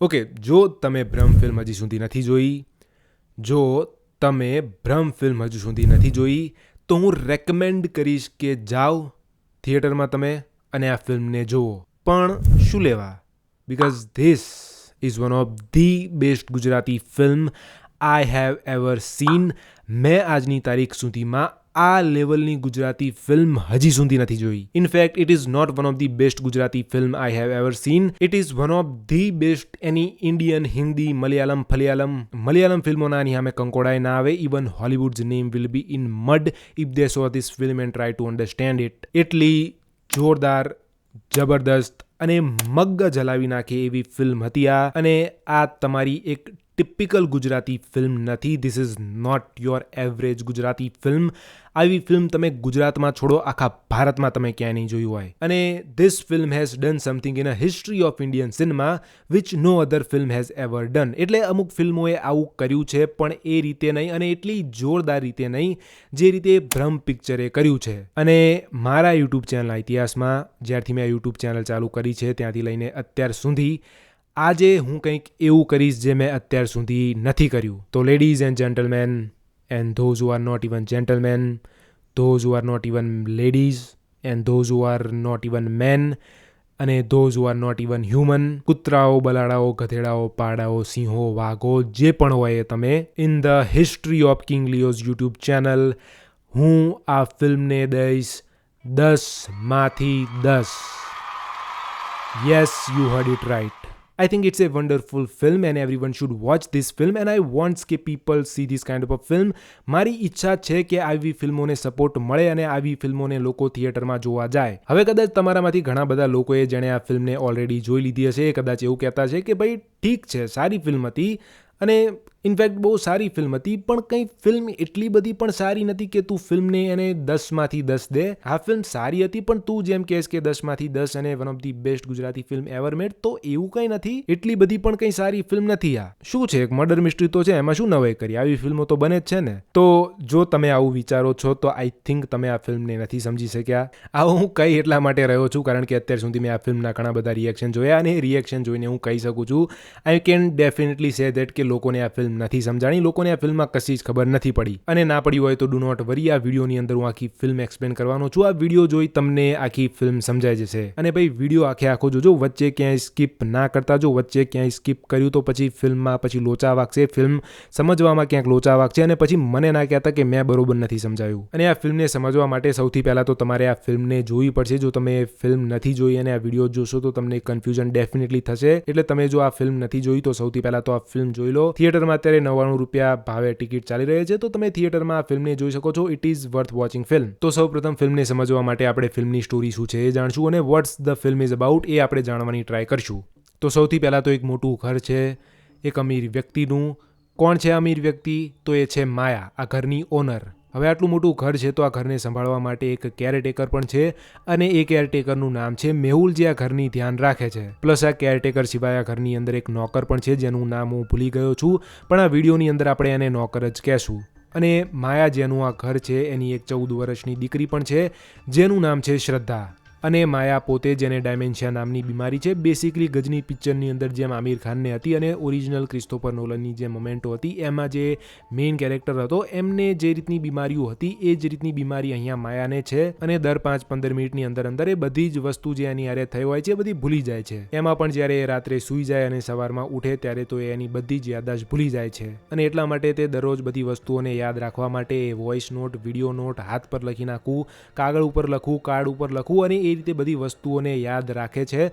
Okay, જો તમે ભ્રમ ફિલ્મ હજી સુધી નથી જોઈ, જો તમે ભ્રમ ફિલ્મ હજુ સુધી નથી જોઈ, તો હું રેકમેન્ડ કરીશ કે જાઓ થિયેટરમાં તમે અને આ ફિલ્મને જુઓ. પણ શું લેવા? Because this is one of the best Gujarati film I have ever scene. મેં આજની તારીખ સુધીમાં આ લેવલની ગુજરાતી ફિલ્મ હજી સુધી નથી જોઈ. In fact it is not one of the best Gujarati film I have ever seen. It is one of the best any Indian, Hindi, Malayalam ફિલ્મોના આની સામે કંકોડાય ના આવે. Even Hollywood's name will be in mud if they saw this film and try to understand it. એટલી જોરદાર, જબરદસ્ત અને મગજ હલાવી નાખે એવી ફિલ્મ હતી આ. અને આ તમારી એક ટિપિકલ ગુજરાતી ફિલ્મ નથી. This is not your average Gujarati film. આવી ફિલ્મ તમે ગુજરાતમાં છોડો, આખા ભારતમાં તમે ક્યાંય નહીં જોયું હોય. અને this film has done something in a history of Indian cinema which no other film has ever done. એટલે અમુક ફિલ્મોએ આવું કર્યું છે, પણ એ રીતે નહીં, અને એટલી જોરદાર રીતે નહીં જે રીતે ભ્રમ પિક્ચરે કર્યું છે. અને મારા યુટ્યુબ ચેનલના ઇતિહાસમાં, જ્યારથી મેં યુટ્યુબ ચેનલ ચાલુ કરી છે ત્યાંથી લઈને અત્યાર સુધી, આજે હું કંઈક એવું કરીશ જે મેં અત્યાર સુધી નથી કર્યું. તો ladies and gentlemen, and those who are not even gentlemen, those who are not even ladies, and those who are not even man, અને those who are not even human, કૂતરાઓ, બલાડાઓ, ગધેડાઓ, પાડાઓ, સિંહો, વાઘો, જે પણ હોય એ તમે, in the history of King Leo's YouTube channel હું આ ફિલ્મને દઈશ 10માંથી 10. Yes, you heard it right. I think it's a wonderful film and everyone should watch this film and I want કે people see this kind of a film. મારી ઈચ્છા છે કે આવી ફિલ્મોને સપોર્ટ મળે અને આવી ફિલ્મોને લોકો થિયેટરમાં જોવા જાય. હવે કદાચ તમારામાંથી ઘણા બધા લોકોએ જેણે આ ફિલ્મને ઓલરેડી જોઈ લીધી હશે, કદાચ એવું કહેતા છે કે ભાઈ ઠીક છે, સારી ફિલ્મ હતી, અને ઇનફેક્ટ બહુ સારી ફિલ્મ હતી, પણ કંઈ ફિલ્મ એટલી બધી પણ સારી નથી કે તું ફિલ્મને એને 10માંથી 10 દે. આ ફિલ્મ સારી હતી, પણ તું જેમ કહેશ કે 10માંથી 10 અને one of the best Gujarati film ever made, તો એવું કંઈ નથી. એટલી બધી પણ કંઈ સારી ફિલ્મ નથી. આ શું છે, એક મર્ડર મિસ્ટ્રી તો છે, એમાં શું નવાઈ કરી? આવી ફિલ્મો તો બને જ છે ને. તો જો તમે આવું વિચારો છો તો આઈ થિંક તમે આ ફિલ્મને નથી સમજી શક્યા. આવું હું કહી એટલા માટે રહ્યો છું કારણ કે અત્યાર સુધી મેં આ ફિલ્મના ઘણા બધા રિએક્શન જોયા, અને રિએક્શન જોઈને હું કહી શકું છું, I can definitely say that કે લોકોને આ ફિલ્મ નથી સમજાણી, લોકોને આ ફિલ્મમાં કશી જ ખબર નથી પડી. અને ના પડી હોય તો ડુ નોટ વરી, આ વિડીયોની અંદર હું આખી ફિલ્મ એક્સપ્લેન કરવાનો છું. આ વિડીયો જોઈ તમને આખી ફિલ્મ સમજાઈ જશે. અને ભાઈ વિડીયો આખો જોજો, વચ્ચે ક્યાંય સ્કીપ ના કરતા. જો વચ્ચે ક્યાંય સ્કીપ કર્યું તો પછી ફિલ્મમાં પછી લોચા વાગશે, ફિલ્મ સમજવામાં ક્યાંક લોચા વાગશે, અને પછી મને ના કહેતા કે મેં બરોબર નથી સમજાવ્યું. અને આ ફિલ્મને સમજવા માટે સૌથી પહેલાં તો તમારે આ ફિલ્મને જોવી પડશે. જો તમે ફિલ્મ નથી જોઈ અને આ વિડીયો જોશો તો તમને કન્ફ્યુઝન ડેફિનેટલી થશે. એટલે તમે જો આ ફિલ્મ નથી જોઈ તો સૌથી પહેલાં તો આ ફિલ્મ જોઈ લો. થિયેટરમાં અત્યારે 99 રૂપિયા ભાવે ટિકિટ ચાલી રહી છે, તો તમે થિયેટરમાં આ ફિલ્મને જોઈ શકો છો. It is worth watching film. તો સૌપ્રથમ ફિલ્મને સમજવા માટે આપણે ફિલ્મની સ્ટોરી શું છે એ જાણશું, અને what's the film is about એ આપણે જાણવાની ટ્રાય કરશું. તો સૌથી પહેલાં તો એક મોટું ઘર છે એક અમીર વ્યક્તિનું. કોણ છે અમીર વ્યક્તિ? તો એ છે માયા, આ ઘરની ઓનર. હવે આટલું મોટું ઘર છે તો આ ઘરને સંભાળવા માટે એક કેરટેકર પણ છે, અને એ કેરટેકરનું નામ છે મેહુલ, જે આ ઘરની ધ્યાન રાખે છે. પ્લસ આ કેરટેકર સિવાય આ ઘરની અંદર એક નોકર પણ છે જેનું નામ હું ભૂલી ગયો છું, પણ આ વિડીયોની અંદર આપણે એને નોકર જ કહેશું. અને માયા જેનું આ ઘર છે એની એક 14 વર્ષની દીકરી પણ છે જેનું નામ છે શ્રદ્ધા. અને માયા પોતે, જેને ડાયમેન્શિયા નામની બીમારી છે, બેસિકલી ગજની પિક્ચરની અંદર જેમ આમિર ખાનને હતી અને ઓરિજિનલ ક્રિસ્ટોફર નોલનની જે મોમેન્ટો હતી એમાં જે મેઇન કેરેક્ટર હતો એમને જે રીતની બીમારીઓ હતી એ જ રીતની બીમારી અહીંયા માયાને છે. અને દર 5-15 મિનિટની અંદર એ બધી જ વસ્તુ જે એની હારે થઈ હોય છે એ બધી ભૂલી જાય છે. એમાં પણ જ્યારે એ રાત્રે સૂઈ જાય અને સવારમાં ઉઠે ત્યારે તો એની બધી જ યાદદાશ્ત ભૂલી જાય છે. અને એટલા માટે તે દરરોજ બધી વસ્તુઓને યાદ રાખવા માટે વોઇસ નોટ, વિડીયો નોટ હાથ પર લખી નાખવું, કાગળ ઉપર લખવું, કાર્ડ ઉપર લખવું, અને એ રીતે બધી વસ્તુઓને યાદ રાખે છે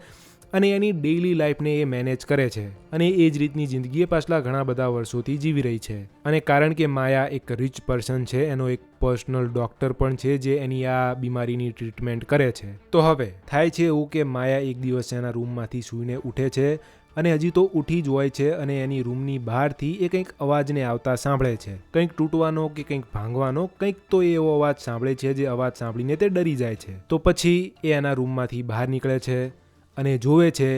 અને એની ડેઇલી લાઈફને એ મેનેજ કરે છે. અને એ જ રીતની જિંદગી એ પાછલા ઘણા બધા વર્ષોથી જીવી રહી છે. અને કારણ કે માયા એક રિચ પર્સન છે, એનો એક પર્સનલ ડૉક્ટર પણ છે જે એની આ બીમારીની ટ્રીટમેન્ટ કરે છે. તો હવે થાય છે એવું કે માયા એક દિવસ એના રૂમમાંથી સૂઈને ઉઠે છે, અને હજી તો ઉઠી જ હોય છે, અને એની રૂમની બહારથી એ કંઈક અવાજને આવતા સાંભળે છે. કંઈક તૂટવાનો કે કંઈક ભાંગવાનો, કંઈક તો એવો અવાજ સાંભળે છે જે અવાજ સાંભળીને તે ડરી જાય છે. તો પછી એ એના રૂમમાંથી બહાર નીકળે છે અને જોવે છે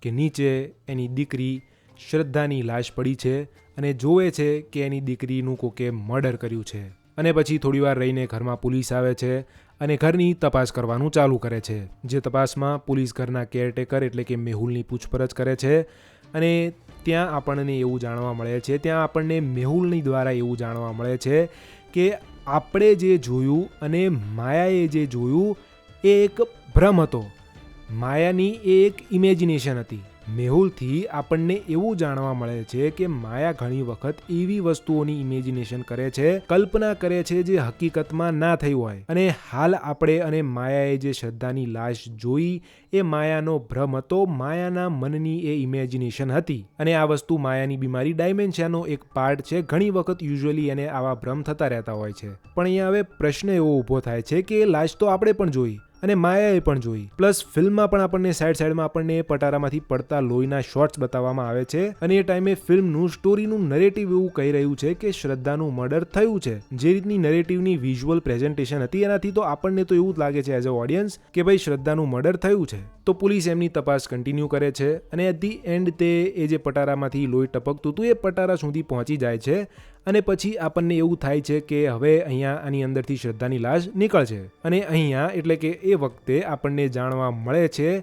કે નીચે એની દીકરી શ્રદ્ધાની લાશ પડી છે, અને જોવે છે કે એની દીકરીનું કોકે મર્ડર કર્યું છે. અને પછી થોડીવાર રહીને ઘરમાં પોલીસ આવે છે અને ઘરની તપાસ કરવાનું ચાલુ કરે છે. જે તપાસમાં પોલીસ ઘરના કેરટેકર એટલે કે મેહુલની પૂછપરછ કરે છે અને ત્યાં આપણને એવું જાણવા મળે છે, ત્યાં આપણને મેહુલની દ્વારા એવું જાણવા મળે છે કે આપણે જે જોયું અને માયાએ જે જોયું એ એક ભ્રમ હતો. માયાની એ એક ઇમેજિનેશન હતી. મેહુલથી આપણને એવું જાણવા મળે છે કે માયા ઘણી વખત એવી વસ્તુઓની ઇમેજિનેશન કરે છે, કલ્પના કરે છે જે હકીકતમાં ના થઈ હોય. અને હાલ આપણે અને માયાએ જે શ્રદ્ધાની લાશ જોઈ એ માયાનો ભ્રમ હતો, માયાના મનની એ ઇમેજિનેશન હતી. અને આ વસ્તુ માયાની બીમારી ડાયમેન્શિયાનો એક પાર્ટ છે. ઘણી વખત યુઝ્યુઅલી એને આવા ભ્રમ થતા રહેતા હોય છે. પણ અહીંયા હવે પ્રશ્ન એવો ઊભો થાય છે કે લાશ તો આપણે પણ જોઈ અને માયાએ પણ જોઈ, પ્લસ ફિલ્મમાં પણ આપણને સાઈડમાં આપણને પટારામાંથી પડતા લોહીના શોટ્સ બતાવવામાં આવે છે. અને એ ટાઈમે ફિલ્મનું સ્ટોરીનું નરેટિવ એવું કહી રહ્યું છે કે શ્રદ્ધાનું મર્ડર થયું છે. જે રીતની નરેટિવની વિઝ્યુઅલ પ્રેઝન્ટેશન હતી એનાથી તો આપણને તો એવું જ લાગે છે એઝ અ ઓડિયન્સ કે ભાઈ શ્રદ્ધાનું મર્ડર થયું છે. તો પોલીસ એમની તપાસ કન્ટિન્યુ કરે છે અને એટ ધી એન્ડ તે એ જે પટારામાંથી લોહી ટપકતું હતું એ પટારા સુધી પહોંચી જાય છે. અને પછી આપણને એવું થાય છે કે હવે અહીંયા આની અંદરથી શ્રદ્ધાની લાશ નીકળશે. અને અહીંયા એટલે કે એ વખતે આપણને જાણવા મળે છે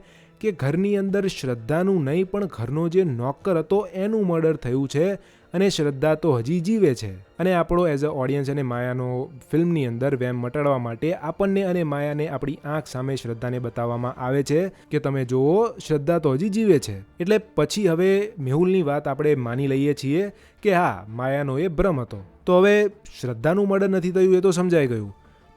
કે ઘરની અંદર શ્રદ્ધાનું નહીં પણ ઘરનો જે નોકર હતો એનું મર્ડર થયું છે અને શ્રદ્ધા તો હજી જીવે છે. અને આપણો એઝ અ ઓડિયન્સ અને માયાનો ફિલ્મની અંદર વેમ મટાડવા માટે આપણને અને માયાને આપણી આંખ સામે શ્રદ્ધાને બતાવવામાં આવે છે કે તમે જુઓ શ્રદ્ધા તો હજી જીવે છે. એટલે પછી હવે મેહુલની વાત આપણે માની લઈએ છીએ કે હા માયાનો એ ભ્રમ હતો. તો હવે શ્રદ્ધાનું મર્ડર નથી થયું એ તો સમજાઈ ગયું,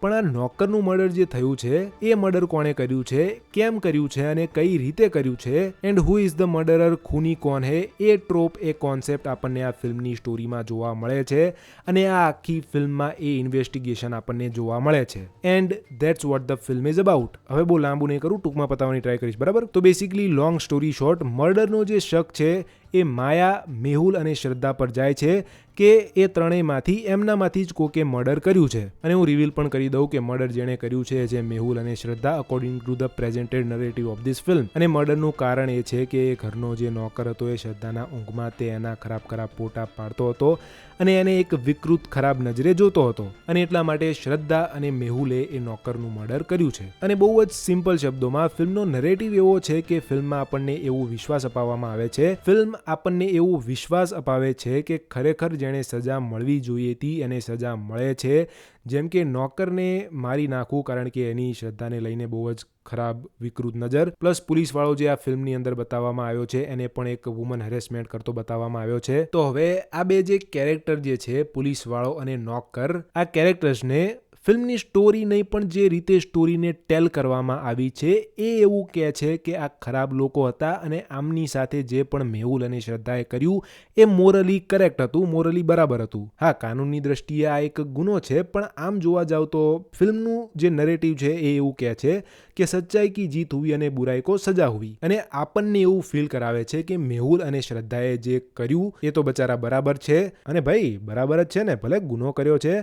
પણ આ નોકરનું મર્ડર જે થયું છે એ મર્ડર કોણે કર્યું છે, કેમ કર્યું છે અને કઈ રીતે કર્યું છે, and who is the murderer, ખૂની કોણ હે, એ ટ્રોપ એ કોન્સેપ્ટ આપણને આ ફિલ્મની સ્ટોરીમાં જોવા મળે છે. અને આ આખી ફિલ્મમાં એ ઇન્વેસ્ટિગેશન આપણને જોવા મળે છે. And that's vote the film is about. હવે બહુ લાંબુ નહીં કરું, ટૂંકમાં પતાવવાની ટ્રાય કરીશ, બરાબર? તો બેસિકલી લોંગ સ્ટોરી શોર્ટ, મર્ડરનો જે શક છે એ માયા, મેહુલ અને શ્રદ્ધા પર જાય છે કે એ ત્રણેયમાંથી એમનામાંથી જ કોકે મર્ડર કર્યું છે. અને હું રિવીલ પણ કરી દઉં કે મર્ડર જેણે કર્યું છે જે મેહુલ અને Shraddha, according to the presented narrative of this film. અને મર્ડરનું કારણ એ છે કે એ ઘરનો જે નોકર હતો એ શ્રદ્ધાના ઊંઘમાં તે એના ખરાબ ફોટા પાડતો હતો અને એને એક વિકૃત ખરાબ નજરે જોતો હતો. અને એટલા માટે શ્રદ્ધા અને મેહુલે એ નોકરનું મર્ડર કર્યું છે. અને બહુ જ સિમ્પલ શબ્દોમાં ફિલ્મનો નરેટિવ એવો છે કે ફિલ્મમાં આપણને એવું વિશ્વાસ અપાવવામાં આવે છે, ફિલ્મ આપણને એવું વિશ્વાસ અપાવે છે કે ખરેખર જેણે સજા મળવી જોઈએ હતી એને સજા મળે છે. જેમ કે નોકરને મારી નાખવું કારણ કે એની શ્રદ્ધાને લઈને બહુ જ ખરાબ વિકૃત નજર, પ્લસ પોલીસવાળો જે આ ફિલ્મની અંદર બતાવવામાં આવ્યો છે એને પણ એક વુમન હેરેસમેન્ટ કરતો બતાવવામાં આવ્યો છે. તો હવે આ બે જે કેરેક્ટર જે છે પોલીસવાળો અને નોકર, આ કેરેક્ટર્સને ફિલ્મની સ્ટોરી નહીં પણ જે રીતે સ્ટોરીને ટેલ કરવામાં આવી છે એ એવું કહે છે કે આ ખરાબ લોકો હતા અને આમની સાથે જે પણ મેહુલ અને શ્રદ્ધાએ કર્યું એ મોરલી કરેક્ટ હતું, મોરલી બરાબર હતું. હા, કાનૂનની દ્રષ્ટિએ આ એક ગુનો છે, પણ આમ જોવા જાવ તો ફિલ્મનું જે નરેટિવ છે એ એવું કહે છે કે સચ્ચાઈ કી જીત હુઈ અને બુરાઈ કો સજા હુઈ. અને આપણને એવું ફીલ કરાવે છે કે મેહુલ અને શ્રદ્ધાએ જે કર્યું એ તો બચારા બરાબર છે. અને ભાઈ બરાબર જ છે ને, ભલે ગુનો કર્યો છે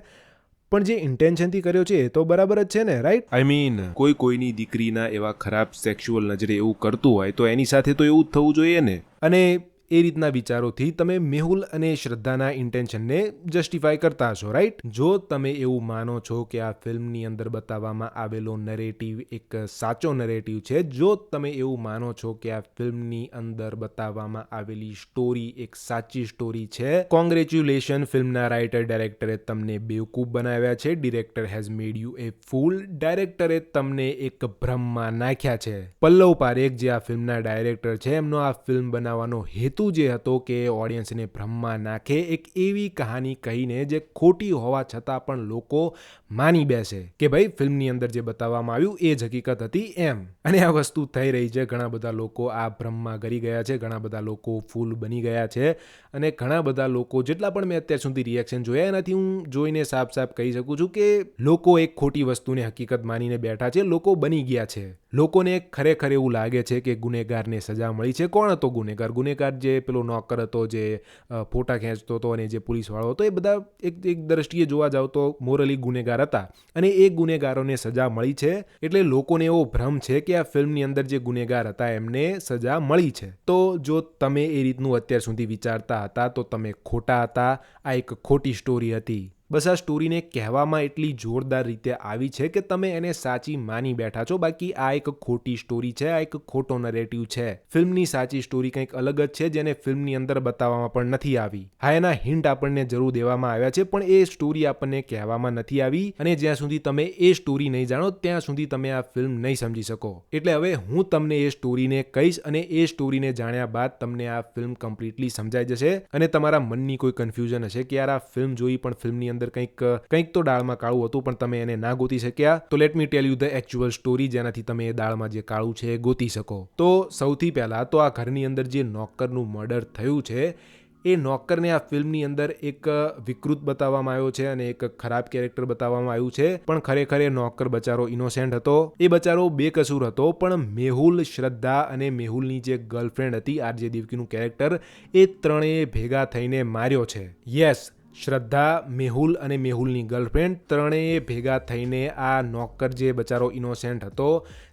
પણ જે ઇન્ટેન્શનથી કર્યો છે એ તો બરાબર જ છે ને, રાઈટ? આઈ મીન કોઈની દીકરીના એવા ખરાબ સેક્સ્યુઅલ નજરે એવું કરતું હોય તો એની સાથે તો એવું જ થવું જોઈએ ને. અને એ રીતના વિચારોથી તમે મેહુલ અને શ્રદ્ધાના ઇન્ટેન્શનને જસ્ટિફાય કરતા હશો, રાઈટ? જો તમે એવું માનો છો કે આ ફિલ્મની અંદર બતાવવામાં આવેલો નરેટિવ એક સાચો નરેટિવ છે, જો તમે એવું માનો છો કે આ ફિલ્મની અંદર બતાવવામાં આવેલી સ્ટોરી એક સાચી સ્ટોરી છે, કોંગ્રેચ્યુલેશન, ફિલ્મના રાઇટર ડાયરેક્ટરે તમને બેવકૂફ બનાવ્યા છે. ડિરેક્ટર હેઝ મેડ યુ એ ફૂલ. ડાયરેક્ટરે તમને એક ભ્રમમાં નાખ્યા છે. પલ્લવ પારેખ જે આ ફિલ્મના ડાયરેક્ટર છે એમનો આ ફિલ્મ બનાવવાનો હેતુ જે હતો કે ઓડિયન્સને ભ્રમમાં નાખે, એક એવી કહાની કહીને જે ખોટી હોવા છતાં પણ લોકો માની બેસે કે ભાઈ ફિલ્મની અંદર જે બતાવવામાં આવ્યું એ જ હકીકત હતી એમ. અને આ વસ્તુ થઈ રહી છે, ઘણા બધા લોકો આ ભ્રમમાં ગરી ગયા છે, ઘણા બધા લોકો ફૂલ બની ગયા છે. અને ઘણા બધા લોકો, જેટલા પણ મેં અત્યાર સુધી રિએક્શન જોયા એનાથી હું જોઈને સાફ કહી શકું છું કે લોકો એક ખોટી વસ્તુને હકીકત માનીને બેઠા છે, લોકો બની ગયા છે. લોકોને ખરેખર એવું લાગે છે કે ગુનેગારને સજા મળી છે. કોણ હતો ગુનેગાર? ગુનેગાર જે પેલો નોકર હતો જે ફોટા ખેંચતો હતો અને જે પોલીસવાળો હતો એ બધા એક દ્રષ્ટિએ જોવા જાવ તો મોરલી ગુનેગાર હતા અને એ ગુનેગારોને સજા મળી છે. એટલે લોકોને એવો ભ્રમ છે કે આ ફિલ્મની અંદર જે ગુનેગાર હતા એમને સજા મળી છે. તો જો તમે એ રીતનું અત્યાર સુધી વિચારતા હતા તો તમે ખોટા હતા. આ એક ખોટી સ્ટોરી હતી. બસ આ સ્ટોરીને કહેવામાં એટલી જોરદાર રીતે આવી છે કે તમે એને સાચી માની બેઠા છો. બાકી આ એક ખોટી સ્ટોરી છે, આ એક ખોટો નરેટિવ છે. ફિલ્મની સાચી સ્ટોરી કંઈક અલગ જ છે, જેને ફિલ્મની અંદર બતાવવામાં પણ નથી આવી. હા, એના હિન્ટ આપણને જરૂર દેવામાં આવ્યા છે, પણ એ સ્ટોરી આપણને કહેવામાં નથી આવી. અને જ્યાં સુધી તમે એ સ્ટોરી નહીં જાણો ત્યાં સુધી તમે આ ફિલ્મ નહીં સમજી શકો. એટલે હવે હું તમને એ સ્ટોરીને કહીશ અને એ સ્ટોરીને જાણ્યા બાદ તમને આ ફિલ્મ કમ્પ્લીટલી સમજાઈ જશે. અને તમારા મનની કોઈ કન્ફ્યુઝન હશે કે યાર આ ફિલ્મ જોઈ પણ ફિલ્મની અંદર કંઈક તો દાળમાં કાળું હતું પણ તમે એને ના ગોતી શક્યા, તો let me tell you the actual story, જેનાથી તમે એ દાળમાં જે કાળું છે એ ગોતી શકો. તો સૌથી પહેલા તો આ ઘરની અંદર જે નોકરનું મર્ડર થયું છે એ નોકરને આ ફિલ્મની અંદર એક વિકૃત બતાવવામાં આવ્યો છે અને એક ખરાબ કેરેક્ટર બતાવવામાં આવ્યું છે. પણ ખરેખર એ નોકર બચારો ઇનોસેન્ટ હતો, એ બચારો બેકસૂર હતો. પણ મેહુલ, શ્રદ્ધા અને મેહુલની જે ગર્લફ્રેન્ડ હતી આરજે દેવકીનું કેરેક્ટર, એ ત્રણેય ભેગા થઈને માર્યો છે. યસ, શ્રદ્ધા, મેહુલ અને મેહુલની ગર્લફ્રેન્ડ ત્રણેય ભેગા થઈને આ નોકર જે બચારો ઇનોસેન્ટ હતો,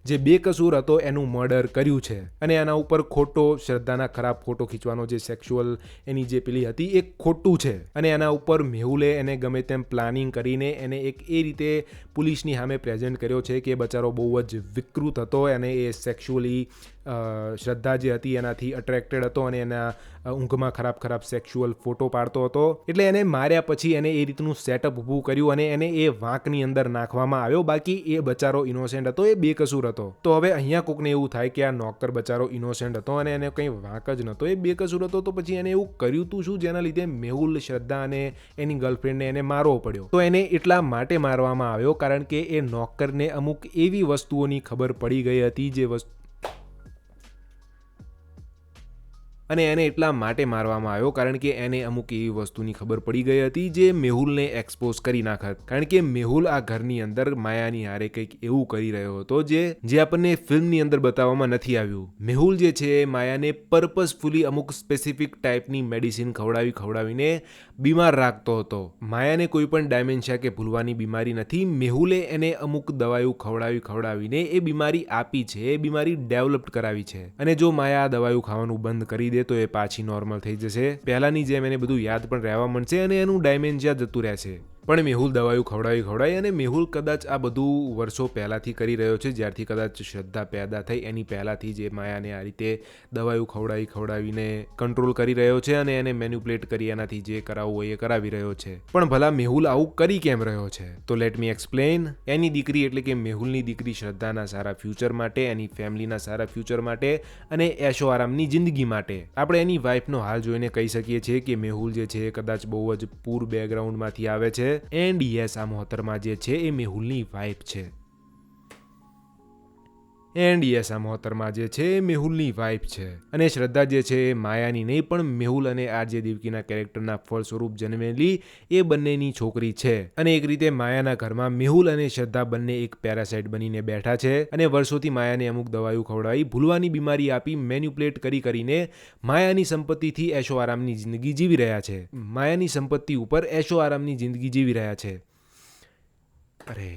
જે બેકસૂર હતો, એનું મર્ડર કર્યું છે. અને આના ઉપર ખોટો, શ્રદ્ધાના ખરાબ ફોટો ખીંચવાનો જે સેક્સ્યુઅલ એની જે પેલી હતી એ ખોટું છે. અને એના ઉપર મેહુલે એને ગમે તેમ પ્લાનિંગ કરીને એને એક એ રીતે પોલીસની સામે પ્રેઝન્ટ કર્યો છે કે બચારો બહુ જ વિકૃત હતો અને એ સેક્સ્યુઅલી શ્રદ્ધા જે હતી એનાથી અટ્રેક્ટેડ હતો અને એના ઊંઘમાં ખરાબ સેક્સ્યુઅલ ફોટો પાડતો હતો. એટલે એને માર્યા પછી એને એ રીતનું સેટઅપ ઊભું કર્યું અને એને એ વાંકની અંદર નાખવામાં આવ્યો. બાકી એ બચારો ઇનોસેન્ટ હતો, એ બેકસૂર હતો. તો હવે અહીંયા કોકને એવું થાય કે આ નોકર બચારો ઇનોસેન્ટ હતો અને એને કંઈ વાંક જ નહોતો, એ બેકસૂર હતો, તો પછી એને એવું કર્યું તું શું જેના લીધે મેહુલ, શ્રદ્ધા અને એની ગર્લફ્રેન્ડને એને મારવો પડ્યો? તો એને એટલા માટે મારવામાં આવ્યો કારણ કે એ નોકરને અમુક એવી વસ્તુઓની ખબર પડી ગઈ હતી જે વસ્તુ, અને એને એટલા માટે મારવામાં આવ્યો કારણ કે એને અમુક એવી વસ્તુની ખબર પડી ગઈ હતી જે મેહુલને એક્સપોઝ કરી નાખત. કારણ કે મેહુલ આ ઘરની અંદર માયાની હારે કંઈક એવું કરી રહ્યો હતો જે આપણને ફિલ્મની અંદર બતાવવામાં નથી આવ્યું. મેહુલ જે છે માયાને પર્પઝફુલી અમુક સ્પેસિફિક ટાઈપની મેડિસિન ખવડાવીને બીમાર રાખતો હતો. માયાને કોઈ પણ ડાયમેન્શિયા કે ભૂલવાની બીમારી નથી. મેહુલે એને અમુક દવાઓ ખવડાવીને એ બીમારી આપી છે, એ બીમારી ડેવલપ કરાવી છે. અને જો માયા આ દવાઓ ખાવાનું બંધ કરી દે તો એ પાછી નોર્મલ થઈ જશે. પહેલાની જેમ એને બધું યાદ પણ રહેવા માંડશે અને એનું ડાયમેન્શિયા જતું રહેશે. પણ મેહુલ દવાઓ ખવડાવી અને મેહુલ કદાચ આ બધું વર્ષો પહેલાંથી કરી રહ્યો છે, જ્યારથી કદાચ શ્રદ્ધા પેદા થઈ એની પહેલાંથી જે માયાને આ રીતે દવાઓ ખવડાવીને કંટ્રોલ કરી રહ્યો છે અને એને મેન્યુપ્લેટ કરી એનાથી જે કરાવવું હોય એ કરાવી રહ્યો છે. પણ ભલા મેહુલ આવું કરી કેમ રહ્યો છે? તો લેટ મી એક્સપ્લેન. એની દીકરી એટલે કે મેહુલની દીકરી શ્રદ્ધાના સારા ફ્યુચર માટે, એની ફેમિલીના સારા ફ્યુચર માટે અને એશો આરામની જિંદગી માટે આપણે એની વાઇફનો હાલ જોઈને કહી શકીએ છીએ કે મેહુલ જે છે કદાચ બહુ જ પૂર બેકગ્રાઉન્ડમાંથી આવે છે. એન્ડ યસ, આ મોહતરમાં જે છે એ મેહુલની વાઇફ છે. અને શ્રદ્ધા જે છે એ માયાની નહીં પણ મેહુલ અને આરજે દેવકીના કેરેક્ટરના ફળ સ્વરૂપ જન્મેલી એ બંનેની છોકરી છે. અને એક રીતે માયાના ઘરમાં મેહુલ અને શ્રદ્ધા બંને એક પેરાસાઇટ બનીને બેઠા છે અને વર્ષોથી માયાને અમુક દવાઓ ખવડાવી, ભૂલવાની બીમારી આપી, મેન્યુપ્લેટ કરીને માયાની સંપત્તિથી એશો આરામની જિંદગી જીવી રહ્યા છે. માયાની સંપત્તિ ઉપર એશો આરામની જિંદગી જીવી રહ્યા છે. અરે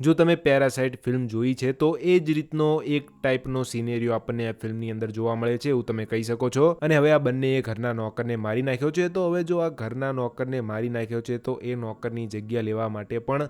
જો તમે પેરાસાઇટ ફિલ્મ જોઈ છે તો એ જ રીતનો એક ટાઈપનો સિનેરિયો આપણને આ ફિલ્મની અંદર જોવા મળે છે એવું તમે કહી શકો છો. અને હવે આ બંનેએ ઘરના નોકરને મારી નાખ્યો છે. તો હવે જો આ ઘરના નોકરને મારી નાખ્યો છે તો એ નોકરની જગ્યા લેવા માટે પણ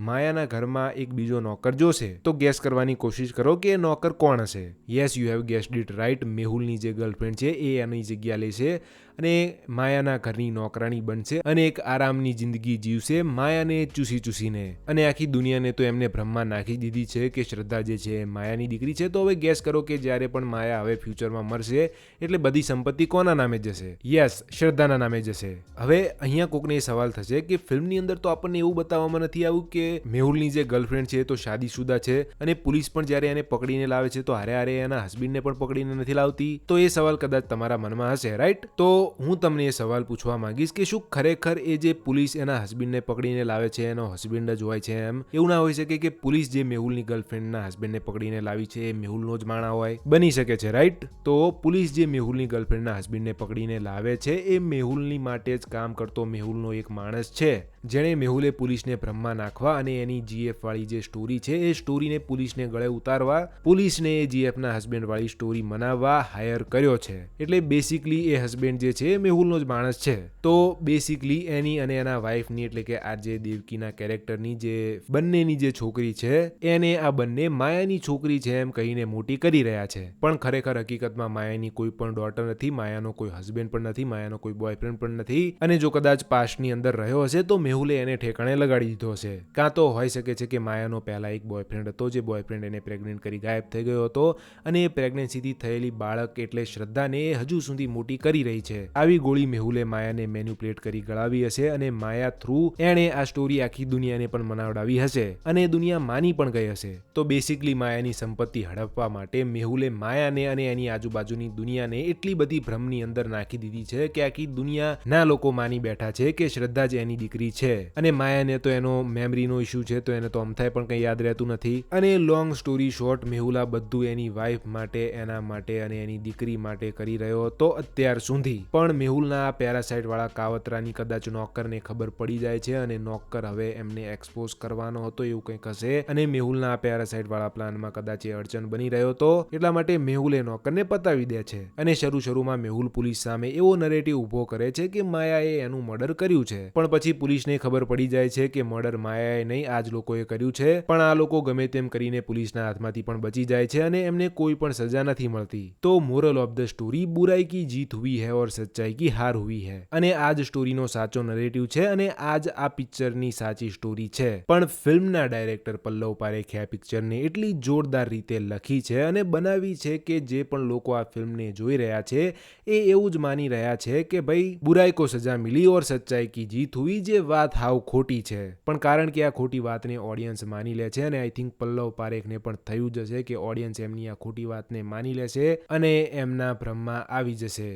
માયાના ઘરમાં એક બીજો નોકર જોશે. તો ગેસ કરવાની કોશિશ કરો કે એ નોકર કોણ હશે? Yes, you have guessed it right. મેહુલની જે ગર્લફ્રેન્ડ છે એ એની જગ્યા લેશે અને માયાના ઘરની નોકરાણી બનશે અને એક આરામની જિંદગી જીવશે માયાને ચૂસીને. અને આખી દુનિયાને તો એમને ભ્રમમાં નાખી દીધી છે કે શ્રદ્ધા જે છે માયાની દીકરી છે. તો હવે ગેસ કરો કે જ્યારે પણ માયા હવે ફ્યુચરમાં મરશે એટલે બધી સંપત્તિ કોના નામે જશે? યસ, શ્રદ્ધાના નામે જશે. હવે અહીંયા કોકને સવાલ થશે કે ફિલ્મની અંદર તો આપણને એવું બતાવવામાં નથી આવ્યું કે મેહુલની જે ગર્લફ્રેન્ડ છે તો શાદીશુદા છે અને પોલીસ પણ જ્યારે એને પકડીને લાવે છે તો હારે એના હસબન્ડને પણ પકડીને નથી લાવતી. તો એ સવાલ કદાચ તમારા મનમાં હશે, રાઈટ? તો હું તમને એ સવાલ પૂછવા માંગીશ કે શું ખરેખર એ જે પોલીસ એના હસબન્ડને પકડીને લાવે છે એનો હસબન્ડ જ હોય છે? એમ એવું ના હોઈ શકે કે પોલીસ જે મેહુલની ગર્લફ્રેન્ડના હસબન્ડને પકડીને લાવી છે એ મેહુલનો જ માણા હોય? બની શકે છે, રાઈટ? તો પોલીસ જે મેહુલની ગર્લફ્રેન્ડના હસબન્ડને પકડીને લાવે છે એ મેહુલની માટે જ કામ કરતો મેહુલનો એક માણસ છે. જેણે મેહુલે પોલીસને ભ્રમમાં નાખવા અને એની જીએફ વાળી જે સ્ટોરી છે એ સ્ટોરીને પોલીસને ગળે ઉતારવા પોલીસને એ જીએફના હસબન્ડ વાળી સ્ટોરી મનાવવા હાયર કર્યો છે. એટલે બેસિકલી એ હસબન્ડ જે છે મેહુલનો જ માણસ છે. તો બેસિકલી એની અને એના વાઈફની એટલે કે આરજે દેવકીના કેરેક્ટરની જે બંનેની જે છોકરી છે એને આ બંને માયાની છોકરી છે એમ કહીને મોટી કરી રહ્યા છે. પણ ખરેખર હકીકતમાં માયાની કોઈ પણ ડોટર નથી, માયાનો કોઈ હસબન્ડ પણ નથી, માયાનો કોઈ બોયફ્રેન્ડ પણ નથી. અને જો કદાચ પાસ્ટની અંદર રહ્યો હશે તો મેહુલે એને ઠેકાણે લગાડી દીધો હશે. કાં તો હોઈ શકે છે કે માયાનો પહેલા એક બોયફ્રેન્ડ હતો, જે બોયફ્રેન્ડ એને પ્રેગ્નેન્ટ કરી ગાયબ થઈ ગયો હતો અને એ પ્રેગ્નન્સીથી થયેલી બાળક એટલે શ્રદ્ધાને હજુ સુધી મોટી કરી રહી છે. આવી ગોળી મેહુલે માયાને મેન્યુપ્લેટ કરી ગળાવી હશે અને માયા થ્રુ એણે આ સ્ટોરી આખી દુનિયાને પણ મનાવડાવી હશે અને દુનિયા માની પણ ગઈ હશે. તો બેસિકલી માયાની સંપત્તિ હડપવા માટે મેહુલે માયાને અને એની આજુબાજુની દુનિયાને એટલી બધી ભ્રમની અંદર નાખી દીધી છે કે આખી દુનિયાના લોકો માની બેઠા છે કે શ્રદ્ધા જ એની દીકરી છે. અને માયાને તો એનો મેમરીનો ઇશ્યુ છે, તો એને તો અમથાય પણ કંઈ યાદ રહેતું નથી. અને લોંગ સ્ટોરી શોર્ટ, મેહુલા બધું એની વાઈફ માટે, એના માટે અને એની દીકરી માટે કરી રહ્યો હતો અત્યાર સુધી. પણ મેહુલના પેરાસાઇટ વાળા કાવતરાની કદાચ નોકરને ખબર પડી જાય છે અને નોકર હવે એમને એક્સપોઝ કરવાનો હતો એવું કંઈક હશે અને મેહુલના પેરાસાઇટ વાળા પ્લાનમાં કદાચ એ અડચણ બની રહ્યો હતો. એટલા માટે મેહુલ એ નોકરને પતાવી દે છે અને શરૂમાં મેહુલ પોલીસ સામે એવો નરેટિવ ઉભો કરે છે કે માયાએ એનું મર્ડર કર્યું છે. પણ પછી પોલીસને ખબર પડી જાય છે કે મર્ડર માયાએ નહીં, આ જ લોકોએ કર્યું છે. પણ આ લોકો ગમે તેમ કરીને પોલીસના હાથમાંથી પણ બચી જાય છે અને એમને કોઈ પણ સજા નથી મળતી. તો મોરલ ઓફ ધ સ્ટોરી, બુરાઈ કી જીત હુઈ હૈ ઓર સચ્ચાઈ કી હાર હુઈ હૈ. અને આ જ સ્ટોરીનો સાચો નરેટિવ છે અને આ જ આ પિક્ચરની સાચી સ્ટોરી છે. પણ ફિલ્મના ડાયરેક્ટર પલ્લવ પારેખે આ પિક્ચરને એટલી જોરદાર રીતે લખી છે અને બનાવી છે કે જે પણ લોકો આ ફિલ્મને જોઈ રહ્યા છે એ એવું જ માની રહ્યા છે કે ભાઈ બુરાઈ કો સજા મિલી ઓર સચ્ચાઈ કી જીત હુઈ, જે વાત હાવ ખોટી છે. પણ કારણ કે આ ખોટી વાતને ઓડિયન્સ માની લે છે અને આઈ થિંક પલ્લવ પારેખને પણ થયું જ હશે કે ઓડિયન્સ એમની આ ખોટી વાતને માની લેશે અને એમના ભ્રમમાં આવી જશે.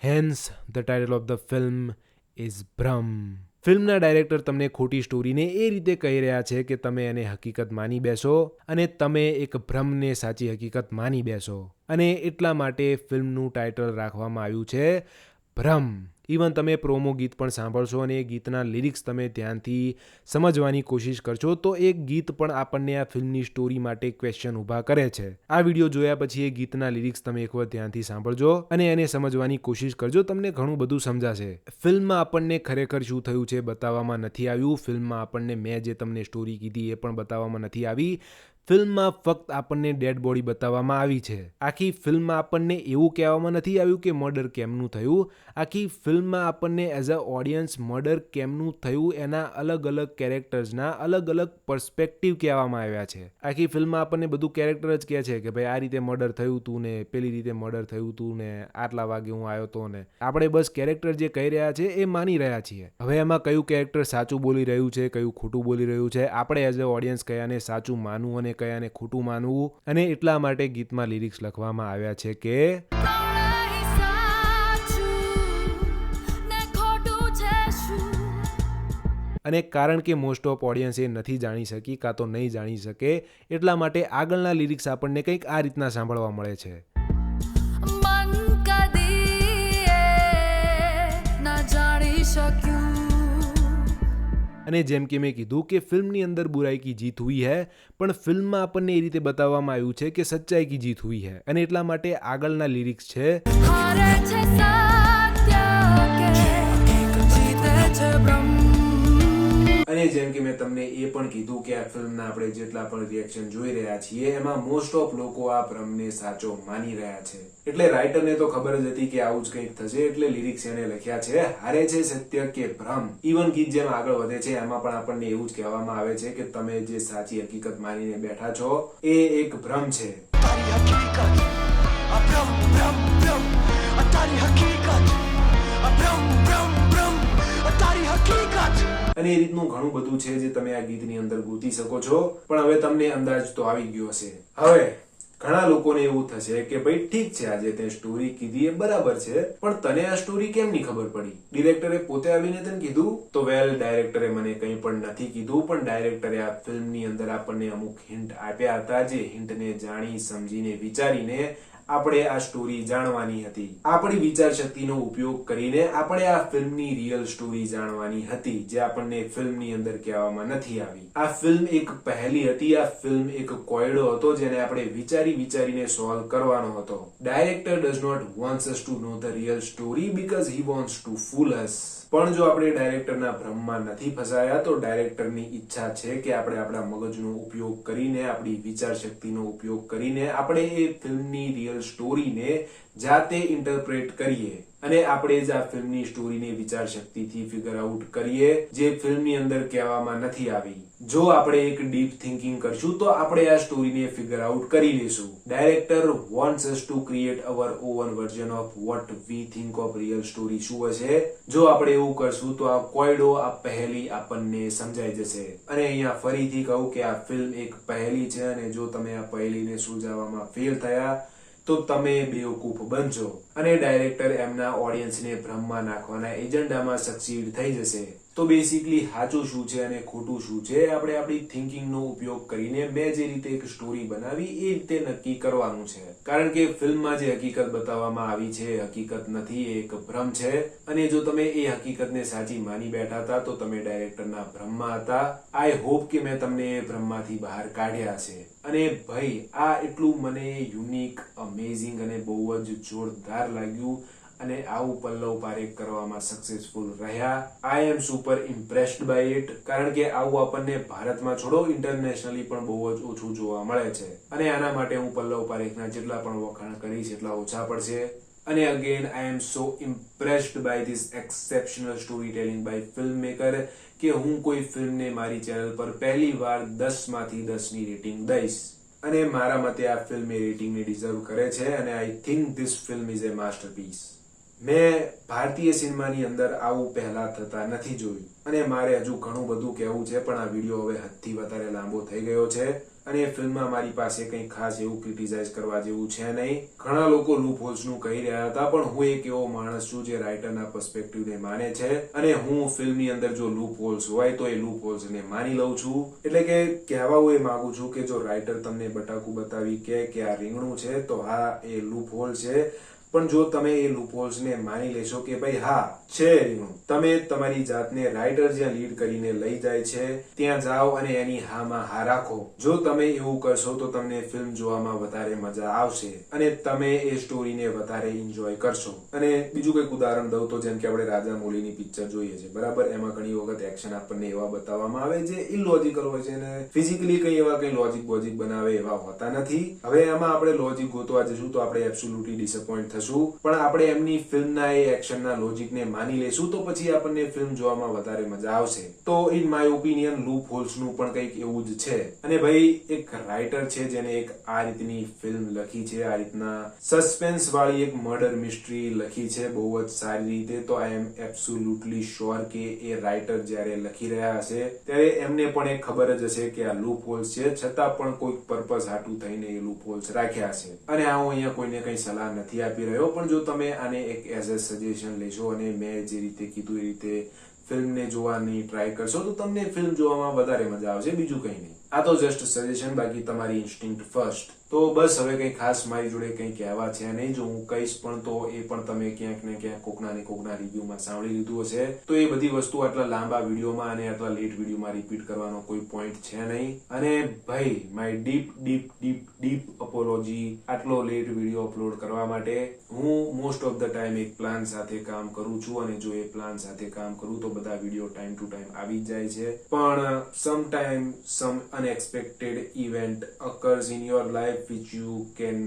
Hence the title of the film is Bhram. ફિલ્મના ડાયરેક્ટર તમને ખોટી સ્ટોરીને એ રીતે કહી રહ્યા છે કે તમે એને હકીકત માની બેસો અને તમે એક ભ્રમને સાચી હકીકત માની બેસો. અને એટલા માટે ફિલ્મનું ટાઇટલ રાખવામાં આવ્યું છે ભ્રમ. ઇવન તમે પ્રોમો ગીત પણ સાંભળશો અને એ ગીતના લિરિક્સ તમે ધ્યાનથી સમજવાની કોશિશ કરશો તો એ ગીત પણ આપણને આ ફિલ્મની સ્ટોરી માટે ક્વેશ્ચન ઊભા કરે છે. આ વિડીયો જોયા પછી એ ગીતના લિરિક્સ તમે એકવાર ધ્યાનથી સાંભળજો અને એને સમજવાની કોશિશ કરજો, તમને ઘણું બધું સમજાશે. ફિલ્મમાં આપણને ખરેખર શું થયું છે બતાવવામાં નથી આવ્યું. ફિલ્મમાં આપણને મેં જે તમને સ્ટોરી કીધી એ પણ બતાવવામાં નથી આવી. ફિલ્મમાં ફક્ત આપણને ડેડ બોડી બતાવવામાં આવી છે. આખી ફિલ્મમાં આપણને એવું કહેવામાં નથી આવ્યું કે મર્ડર કેમનું થયું. આખી ફિલ્મમાં આપણને એઝ અ ઓડિયન્સ મર્ડર કેમનું થયું એના અલગ અલગ કેરેક્ટર્સના અલગ અલગ પર્સપેક્ટિવ કહેવામાં આવ્યા છે. આખી ફિલ્મમાં આપણને બધું કેરેક્ટર જ કહે છે કે ભાઈ આ રીતે મર્ડર થયું તું ને પેલી રીતે મર્ડર થયું તું ને આટલા વાગે હું આવ્યો તો ને. આપણે બસ કેરેક્ટર જે કહી રહ્યા છે એ માની રહ્યા છીએ. હવે એમાં કયું કેરેક્ટર સાચું બોલી રહ્યું છે, કયું ખોટું બોલી રહ્યું છે, આપણે એઝ અ ઓડિયન્સ કયાને સાચું માનવું અને કયાને ખોટું માનવું. અને એટલા માટે ગીતમાં લિરિક્સ લખવામાં આવ્યા છે કે અને કારણ કે મોસ્ટ ઓફ ઓડિયન્સ એ નથી જાણી શકી કાં તો નહીં જાણી શકે એટલા માટે આગળના લિરિક્સ આપણને કંઈક આ રીતના સાંભળવા મળે છે. અને જેમ કે મેં કીધું કે ફિલ્મની અંદર બુરાઈ કી જીત હુઈ હૈ, પણ ફિલ્મમાં આપણને એ રીતે બતાવવામાં આવ્યું છે કે સચ્ચાઈ કી જીત હુઈ હૈ. અને એટલા માટે આગળના લિરિક્સ છે અને જેમ કે મેં તમને એ પણ કીધું કે આ ફિલ્મના આપણે જેટલા પણ રિએક્શન જોઈ રહ્યા છીએ એમાં મોસ્ટ ઓફ લોકો આ ભ્રમને સાચો માની રહ્યા છે. એટલે રાઇટરને તો ખબર જ હતી કે આવું જ કંઈક થશે એટલે લિરિક્સ એને લખ્યા છે હારે છે સત્ય કે ભ્રમ. ઇવન ગીત જેમ આગળ વધે છે એમાં પણ આપણને એવું જ કહેવામાં આવે છે કે તમે જે સાચી હકીકત માનીને બેઠા છો એ એક ભ્રમ છે. અને એ રીતનું ઘણું બધું છે જે તમે આ ગીતની અંદર ગોતી શકો છો. પણ હવે તમને અંદાજ તો આવી ગયો હશે. હવે ઘણા લોકોને એવું થશે કે ભાઈ ઠીક છે આજે તે સ્ટોરી કીધી એ બરાબર છે, પણ તને આ સ્ટોરી કેમની ખબર પડી? ડિરેક્ટરે પોતે આવીને તને કીધું? તો વેલ, ડાયરેક્ટરે મને કંઈ પણ નથી કીધું, પણ ડાયરેક્ટરે આ ફિલ્મની અંદર આપણને અમુક હિન્ટ આપ્યા હતા. જે હિન્ટને જાણી સમજીને વિચારીને આપણે આ સ્ટોરી જાણવાની હતી. આપણી વિચાર શક્તિનો ઉપયોગ કરીને આપણે આ ફિલ્મની રિયલ સ્ટોરી જાણવાની હતી, જે આપણને ફિલ્મની અંદર કહેવામાં નથી આવી. આ ફિલ્મ એક પહેલી હતી. આ ફિલ્મ એક કોયડો હતો જેને આપણે વિચારીને સોલ્વ કરવાનો હતો. Director does not wants us to know the real story because he wants to fool us. પણ જો આપણે ડાયરેક્ટરના ભ્રમમાં નથી ફસાયા તો ડાયરેક્ટરની ઈચ્છા છે કે આપણે આપણા મગજનો ઉપયોગ કરીને, આપણી વિચાર શક્તિનો ઉપયોગ કરીને આપણે એ ફિલ્મની રિયલ સ્ટોરીને જાતે ઇન્ટરપ્રેટ કરીએ અને આપણે જ આ ફિલ્મની સ્ટોરીને વિચાર શક્તિથી ફિગર આઉટ કરીએ, જે ફિલ્મની અંદર કહેવામાં નથી આવી. જો આપણે એક ડીપ થિંકિંગ કરશું તો આપણે આ સ્ટોરીને ફિગર આઉટ કરી લેશું. Director wants us to create hour on version of what we think of real story શું હશે. જો આપણે એવું કરશું તો આ કોયડો, આ પહેલી આપણને સમજાઈ જશે. અને અહીંયા ફરીથી કહું કે આ ફિલ્મ એક પહેલી છે અને જો તમે આ પહેલીને સુલઝાવવામાં ફેલ થયા તો તમે બેવકૂફ બનશો અને ડાયરેક્ટર એમના ઓડિયન્સને ભ્રમમાં નાખવાના એજન્ડામાં સક્સીડ થઈ જશે. તો બેસિકલી સાચું શું છે અને ખોટું શું છે આપણે આપણી થિંકિંગનો ઉપયોગ કરીને મેં જે રીતે એક સ્ટોરી બનાવી એ રીતે નક્કી કરવાનું છે. કારણ કે ફિલ્મમાં જે હકીકત બતાવવામાં આવી છે એ હકીકત નથી, એ એક ભ્રમ છે. અને જો તમે એ હકીકતને સાચી માની બેઠા હતા તો તમે ડાયરેક્ટરના ભ્રમમાં હતા. આઈ હોપ કે મેં તમને એ ભ્રમમાંથી બહાર કાઢ્યા છે. અને ભાઈ આ એટલું મને યુનિક, અમેઝિંગ અને બહુ જ જોરદાર લાગ્યું અને આવું પલ્લવ પારેખ કરવામાં સક્સેસફુલ રહ્યા. આઈ એમ સુપર ઇમ્પ્રેસ્ડ બાય ઇટ. કારણ કે આવું આપણને ભારતમાં છોડો, ઇન્ટરનેશનલી પણ બહુ જ ઓછું જોવા મળે છે. અને આના માટે હું પલ્લવ પારેખના જેટલા પણ વખાણ કરીશ એટલા ઓછા પડશે. અને again I am so impressed by this exceptional story telling by film maker કે હું કોઈ ફિલ્મને મારી ચેનલ પર પહેલી વાર 10 માંથી 10 ની રેટિંગ દઈશ. અને મારા મતે આ ફિલ્મ એ રેટિંગને ડિઝર્વ કરે છે અને I think this film is A masterpiece. મેં ભારતીય સિનેમાની અંદર આવું પહેલા થતા નથી જોયું અને મારે હજુ ઘણું બધું કહેવું છે, પણ આ વિડીયો હવે હદથી વધારે લાંબો થઈ ગયો છે અને ફિલ્મમાં મારી પાસે કંઈ ખાસ એવું ક્રિટિસાઇઝ કરવા જેવું છે નહીં. ઘણા લોકો લૂપ હોલ્સનું કહી રહ્યા હતા, પણ હું એક એવો માણસ છું જે રાઇટરના પર્સપેક્ટિવને માને છે અને હું ફિલ્મની અંદર જો લૂપ હોલ્સ હોય તો એ લૂપ હોલ્સને માની લઉં છું. એટલે કે કહેવા હું એ માંગુ છું કે જો રાઇટર તમને બટાકું બતાવી કે આ રીંગણું છે તો હા એ લૂપ હોલ છે, પણ જો તમે એ લૂપહોલ્સને માની લેશો કે ભાઈ હા છે રીંગણું, તમે તમારી જાતને રાઇટર જ્યાં લીડ કરીને લઈ જાય છે ત્યાં જાઓ અને એની હામાં હા રાખો. જો તમે એવું કરશો તો તમને ફિલ્મ જોવામાં વધારે મજા આવશે અને તમે એ સ્ટોરીને વધારે એન્જોય કરશો. અને બીજું કંઈક ઉદાહરણ દઉં તો જેમ કે આપણે રાજા મૌલીની પિક્ચર જોઈએ છે, બરાબર, એમાં ઘણી વખત એક્શન આપણને એવા બતાવવામાં આવે જે ઇલોજિકલ હોય છે અને ફિઝિકલી કઈ એવા કઈ લોજિક બનાવે એવા હોતા નથી. હવે એમાં આપણે લોજિક ગોતવા જશું તો આપણે એબ્સોલ્યુટલી ડિસઅપોઇન્ટ થશું, પણ આપણે એમની ફિલ્મના એ એક્શનના લોજિકને માની લેશું તો પછી આપણને ફિલ્મ જોવામાં વધારે મજા આવશે. તો ઇન માય ઓપિનિયન લૂપ હોલ્સનું પણ કંઈક એવું જ છે. અને ભાઈ એક રાઇટર છે જેને એક આ રીતની ફિલ્મ લખી છે, આ રીતના સસ્પેન્સ વાળી એક મર્ડર મિસ્ટ્રી લખી છે બહુ જ સારી રીતે, તો આઈ એમ એબ્સોલ્યુટલી શ્યોર કે એ રાઇટર જ્યારે લખી રહ્યા હશે ત્યારે એમને પણ એક ખબર જ હશે કે આ લૂપ હોલ્સ છે, છતાં પણ કોઈક પર્પઝ હાટું થઈને એ લૂપ હોલ્સ રાખ્યા છે. અને આ હું અહીંયા કોઈને કઈ સલાહ નથી આપી રહ્યો, પણ જો તમે આને એક એઝ અ સજેશન લેશો અને મેં જે રીતે કીધું એ રીતે ફિલ્મને જોવાની ટ્રાય કરશો તો તમને ફિલ્મ જોવામાં વધારે મજા આવશે, બીજું કંઈ નહીં. આ તો જસ્ટ સજેશન, બાકી તમારી ઇન્સ્ટિંક્ટ ફર્સ્ટ. તો બસ હવે કંઈ ખાસ મારી જોડે કંઈ કહેવા છે નહીં. જો હું કહીશ પણ તો એ પણ તમે ક્યાંક ને ક્યાંક કોકના ને કોકના રિવ્યુમાં સાંભળી લીધું હશે, તો એ બધી વસ્તુ આટલા લાંબા વિડીયોમાં અને આટલા લેટ વિડીયોમાં રિપીટ કરવાનો કોઈ પોઈન્ટ છે નહીં. અને ભાઈ માય ડીપ અપોલોજી આટલો લેટ વિડીયો અપલોડ કરવા માટે. હું મોસ્ટ ઓફ ધ ટાઈમ એક પ્લાન સાથે કામ કરું છું અને જો એ પ્લાન સાથે કામ કરું તો બધા વિડીયો ટાઈમ ટુ ટાઈમ આવી જ જાય છે, પણ સમ unexpected event occurs in your life which you can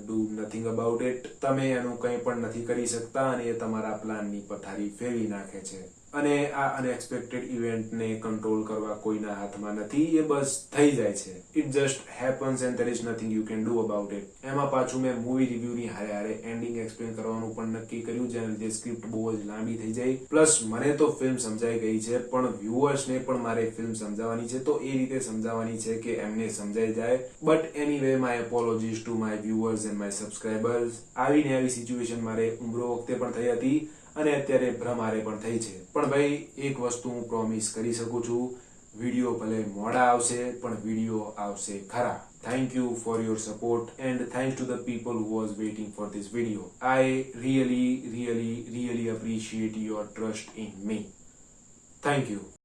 do nothing about it. તમે એનું કંઈ પણ નથી કરી શકતા અને એ તમારા પ્લાનની પથારી ફેરવી નાખે છે. અને આ અનએક્સપેક્ટેડ ઇવેન્ટને કંટ્રોલ કરવા કોઈના હાથમાં નથી, એ બસ થઈ જાય છે. It just happens and there is nothing you can do about it. એમાં પાછું મેં મૂવી રિવ્યુની હારે એન્ડિંગ એક્સપ્લેન કરવાનું પણ નક્કી કર્યું, જેના લીધે સ્ક્રિપ્ટ બહુ જ લાંબી થઈ જાય. પ્લસ મને તો ફિલ્મ સમજાઈ ગઈ છે, પણ વ્યુઅર્સને પણ મારે ફિલ્મ સમજાવવાની છે, તો એ રીતે સમજાવવાની છે કે એમને સમજાઈ જાય. But anyway my એપોલોજીસ to my viewers and my subscribers. આવી સિચ્યુએશન મારે ઉમરો વખતે પણ થઈ હતી અને અત્યારે ભ્રમારે પણ થઈ છે. પણ ભાઈ એક વસ્તુ હું પ્રોમિસ કરી શકું છું, વિડીયો ભલે મોડા આવશે પણ વિડીયો આવશે ખરા. Thank you for your support and thanks to the people who was waiting for this video. I really appreciate your trust in me. Thank you.